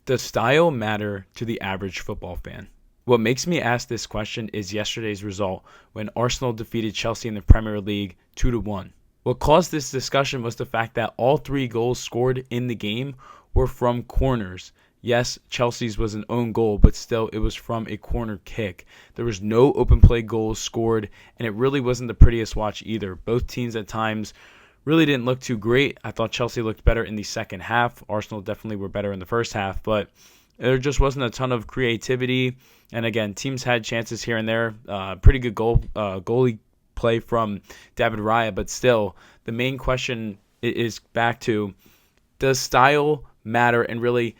Does style matter to the average football fan? What makes me ask this question is yesterday's result when Arsenal defeated Chelsea in the Premier League 2-1. What caused this discussion was the fact that all three goals scored in the game were from corners. Yes, Chelsea's was an own goal, but still it was from a corner kick. There was no open play goals scored, and it really wasn't the prettiest watch either. Both teams at times really didn't look too great. I thought Chelsea looked better in the second half. Arsenal definitely were better in the first half, but there just wasn't a ton of creativity. And again, teams had chances here and there. Pretty good goalie play from David Raya, but still, the main question is back to, does style matter? And really,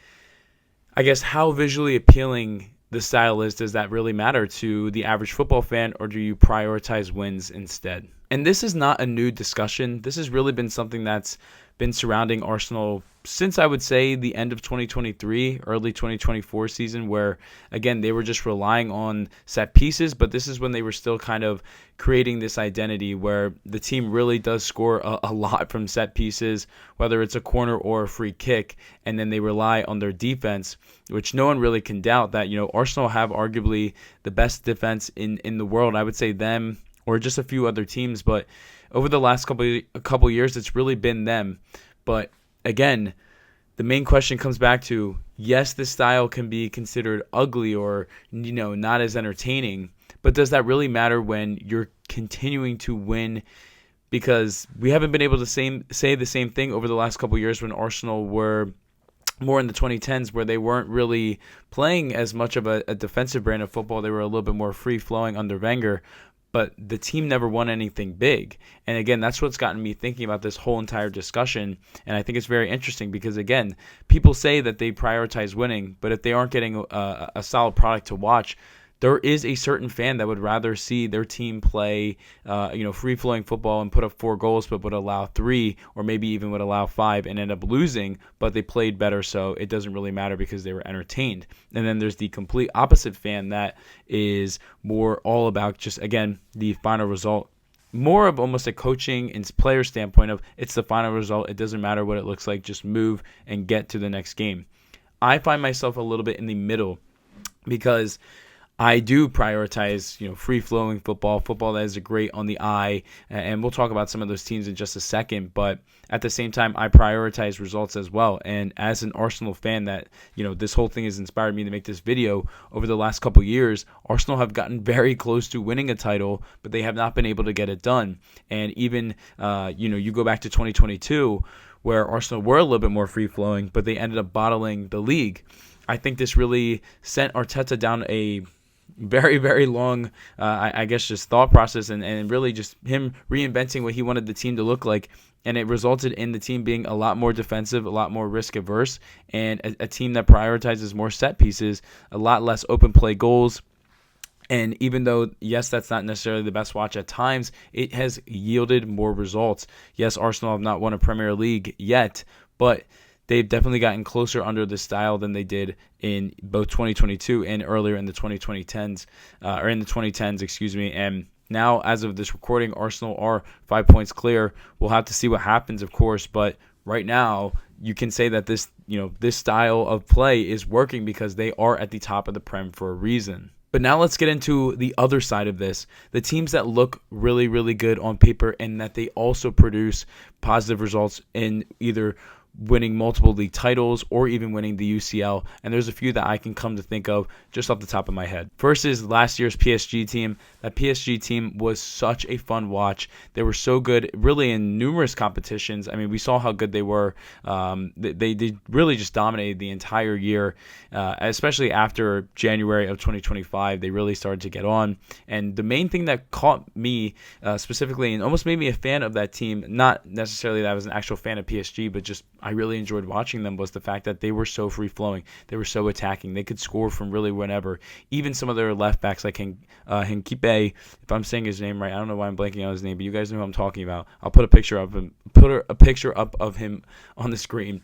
I guess, how visually appealing the style is, does that really matter to the average football fan, or do you prioritize wins instead? And this is not a new discussion. This has really been something that's been surrounding Arsenal since, I would say, the end of 2023, early 2024 season, where, again, they were just relying on set pieces, but this is when they were still kind of creating this identity where the team really does score a lot from set pieces, whether it's a corner or a free kick, and then they rely on their defense, which no one really can doubt that, Arsenal have arguably the best defense in the world. I would say them or just a few other teams, but over the last couple years, it's really been them. But again, the main question comes back to, yes, this style can be considered ugly or, not as entertaining, but does that really matter when you're continuing to win? Because we haven't been able to say the same thing over the last couple years when Arsenal were more in the 2010s, where they weren't really playing as much of a defensive brand of football. They were a little bit more free-flowing under Wenger, but the team never won anything big. And again, that's what's gotten me thinking about this whole entire discussion. And I think it's very interesting because, again, people say that they prioritize winning, but if they aren't getting a solid product to watch, there is a certain fan that would rather see their team play, free-flowing football and put up 4 goals, but would allow 3 or maybe even would allow 5 and end up losing, but they played better, so it doesn't really matter because they were entertained. And then there's the complete opposite fan that is more all about just, again, the final result. More of almost a coaching and player standpoint of, it's the final result. It doesn't matter what it looks like. Just move and get to the next game. I find myself a little bit in the middle because I do prioritize, free-flowing football that is great on the eye, and we'll talk about some of those teams in just a second, but at the same time, I prioritize results as well. And as an Arsenal fan that, this whole thing has inspired me to make this video, over the last couple years, Arsenal have gotten very close to winning a title, but they have not been able to get it done. And even, you go back to 2022, where Arsenal were a little bit more free-flowing, but they ended up bottling the league. I think this really sent Arteta down a very, very long, just thought process and really just him reinventing what he wanted the team to look like. And it resulted in the team being a lot more defensive, a lot more risk averse, and a team that prioritizes more set pieces, a lot less open play goals. And even though, yes, that's not necessarily the best watch at times, it has yielded more results. Yes, Arsenal have not won a Premier League yet, but they've definitely gotten closer under the style than they did in both 2022 and earlier in the 2010s, And now, as of this recording, Arsenal are 5 points clear. We'll have to see what happens, of course, but right now you can say that this style of play is working because they are at the top of the Prem for a reason. But now let's get into the other side of this, the teams that look really, really good on paper and that they also produce positive results in either winning multiple league titles or even winning the UCL. And there's a few that I can come to think of just off the top of my head. First is last year's PSG team. That PSG team was such a fun watch. They were so good really in numerous competitions. I mean, we saw how good they were. They really just dominated the entire year, especially after January of 2025. They really started to get on. And the main thing that caught me specifically and almost made me a fan of that team, not necessarily that I was an actual fan of PSG, but just I really enjoyed watching them, was the fact that they were so free-flowing. They were so attacking. They could score from really whenever. Even some of their left backs like Henkipe, if I'm saying his name right, I don't know why I'm blanking on his name, but you guys know who I'm talking about. I'll put a picture of him, of him on the screen.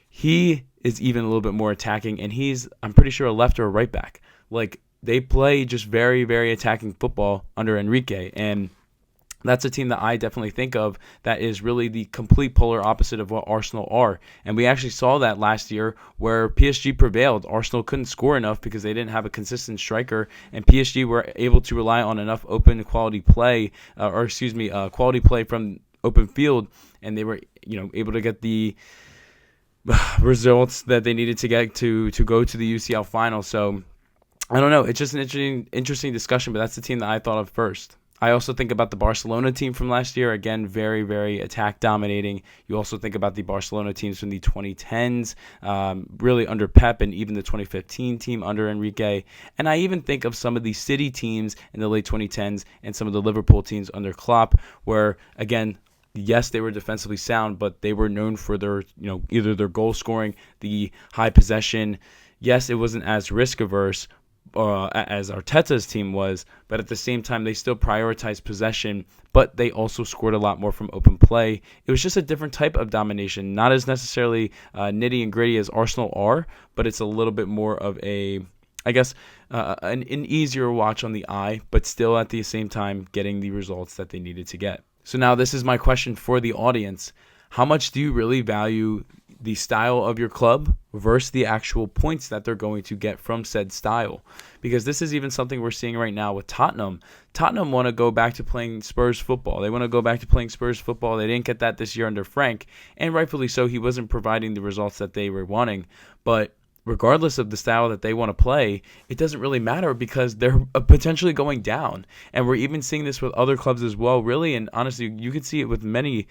He is even a little bit more attacking, and he's, I'm pretty sure, a left or a right back. Like, they play just very, very attacking football under Enrique, and That's a team that I definitely think of that is really the complete polar opposite of what Arsenal are. And we actually saw that last year where PSG prevailed. Arsenal couldn't score enough because they didn't have a consistent striker, and PSG were able to rely on enough open quality play, quality play from open field, and they were able to get the results that they needed to get to go to the UCL final. So I don't know. It's just an interesting discussion, but that's the team that I thought of first. I also think about the Barcelona team from last year. Again, very, very attack dominating. You also think about the Barcelona teams from the 2010s, really under Pep, and even the 2015 team under Enrique. And I even think of some of the City teams in the late 2010s and some of the Liverpool teams under Klopp, where, again, yes, they were defensively sound, but they were known for their, either their goal scoring, the high possession. Yes, it wasn't as risk averse as Arteta's team was, but at the same time, they still prioritized possession, but they also scored a lot more from open play. It was just a different type of domination, not as necessarily nitty and gritty as Arsenal are, but it's a little bit more of an easier watch on the eye, but still at the same time getting the results that they needed to get. So now this is my question for the audience. How much do you really value the style of your club versus the actual points that they're going to get from said style? Because this is even something we're seeing right now with Tottenham. Tottenham want to go back to playing Spurs football. They want to go back to playing Spurs football. They didn't get that this year under Frank, and rightfully so. He wasn't providing the results that they were wanting. But regardless of the style that they want to play, it doesn't really matter because they're potentially going down. And we're even seeing this with other clubs as well, really. And honestly, you can see it with many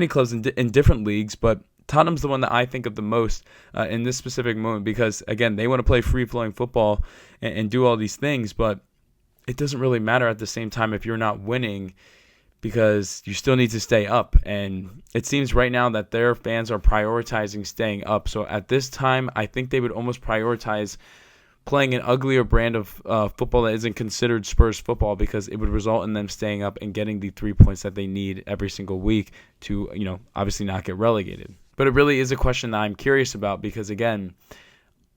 clubs in different leagues, but Tottenham's the one that I think of the most in this specific moment because, again, they want to play free-flowing football and do all these things, but it doesn't really matter at the same time if you're not winning because you still need to stay up. And it seems right now that their fans are prioritizing staying up. So at this time, I think they would almost prioritize playing an uglier brand of football that isn't considered Spurs football because it would result in them staying up and getting the 3 points that they need every single week to, obviously not get relegated. But it really is a question that I'm curious about because, again,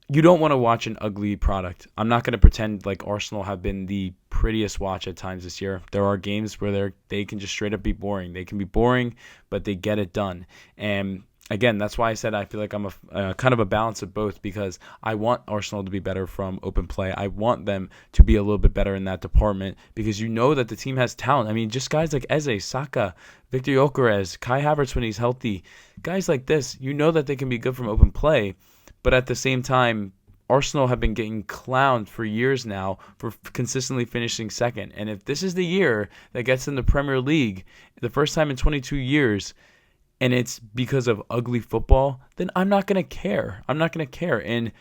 you don't want to watch an ugly product. I'm not going to pretend like Arsenal have been the prettiest watch at times this year. There are games where they can just straight up be boring. They can be boring, but they get it done. And again, that's why I said I feel like I'm a kind of a balance of both because I want Arsenal to be better from open play. I want them to be a little bit better in that department because you know that the team has talent. I mean, just guys like Eze, Saka, Victor Gyökeres, Kai Havertz when he's healthy, guys like this, you know that they can be good from open play. But at the same time, Arsenal have been getting clowned for years now for consistently finishing second. And if this is the year that gets in the Premier League, the first time in 22 years, and it's because of ugly football, then I'm not going to care. I'm not going to care. And,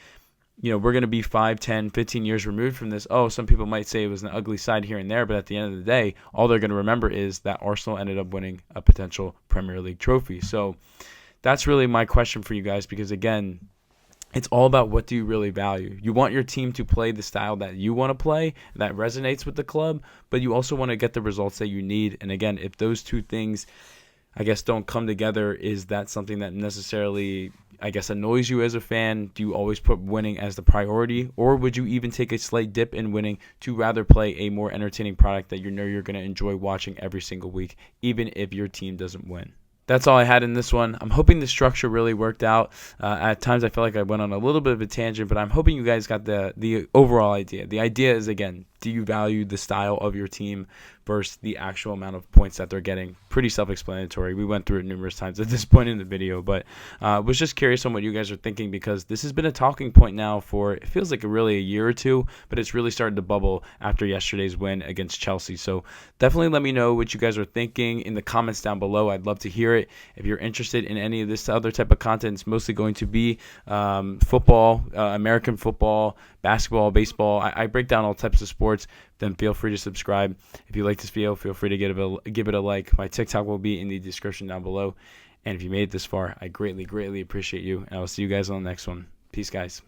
we're going to be 5, 10, 15 years removed from this. Oh, some people might say it was an ugly side here and there, but at the end of the day, all they're going to remember is that Arsenal ended up winning a potential Premier League trophy. So that's really my question for you guys because, again, it's all about what do you really value. You want your team to play the style that you want to play, that resonates with the club, but you also want to get the results that you need. And again, if those two things, I guess, don't come together, is that something that necessarily, I guess, annoys you as a fan? Do you always put winning as the priority? Or would you even take a slight dip in winning to rather play a more entertaining product that you know you're going to enjoy watching every single week, even if your team doesn't win? That's all I had in this one. I'm hoping the structure really worked out. At times I felt like I went on a little bit of a tangent, but I'm hoping you guys got the overall idea. The idea is, again, do you value the style of your team versus the actual amount of points that they're getting? Pretty self-explanatory. We went through it numerous times at this point in the video, but was just curious on what you guys are thinking because this has been a talking point now for, it feels like really a year or two, but it's really started to bubble after yesterday's win against Chelsea. So definitely let me know what you guys are thinking in the comments down below. I'd love to hear it. If you're interested in any of this other type of content, it's mostly going to be football, American football, basketball, baseball. I break down all types of sports. Then feel free to subscribe. If you like this video, feel free to give it a like. My TikTok will be in the description down below. And if you made it this far, I greatly, greatly appreciate you. And I will see you guys on the next one. Peace, guys.